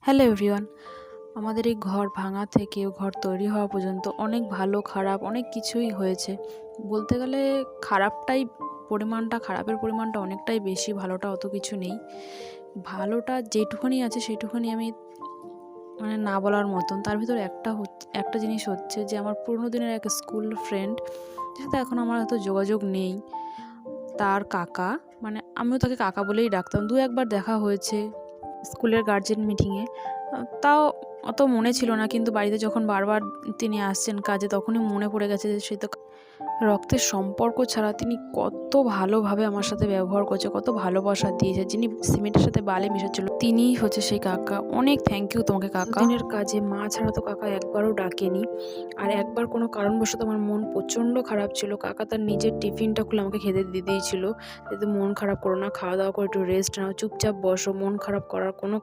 Hello everyone. আমাদের এই ঘর ভাঙা থেকে ঘর তৈরি হওয়া পর্যন্ত অনেক ভালো খারাপ অনেক কিছুই হয়েছে। বলতে গেলে খারাপের পরিমাণটা অনেকটাই বেশি, ভালোটা অত কিছু নেই। ভালোটা যেটুকুনি আছে সেইটুকুনি আমি না বলার মতন। তার ভিতরে একটা জিনিস হচ্ছে যে আমার পুরোনো দিনের এক স্কুল ফ্রেন্ড, যার সাথে এখন আমার এত যোগাযোগ নেই, তার কাকা, আমিও তাকে কাকা বলেই ডাকতাম। দু একবার দেখা হয়েছে স্কুলের গার্জেন মিটিংয়ে, তাও অত মনে ছিল না, কিন্তু বাড়িতে যখন বারবার তিনি আসছেন কাজে তখনই মনে পড়ে গেছে যে সে তো রক্তের সম্পর্ক ছাড়া তিনি কত ভালোভাবে আমার সাথে ব্যবহার করছে, কত ভালোবাসা দিয়েছে। যিনি সিমেন্টের সাথে বালি মেশাচ্ছিল তিনিই হচ্ছে সেই কাকা। অনেক থ্যাংক ইউ তোমাকে কাকা। দিনের কাজে মা ছাড়া তো কাকা একবারও ডাকেনি। আর একবার কোনো কারণবশত আমার মন প্রচণ্ড খারাপ ছিল, কাকা তার নিজের টিফিনটা খুলে আমাকে খেতে দিয়ে দিয়েছিল, যাতে মন খারাপ করো না, খাওয়া দাওয়া করে একটু রেস্ট নাও, চুপচাপ বসো, মন খারাপ করার কোনো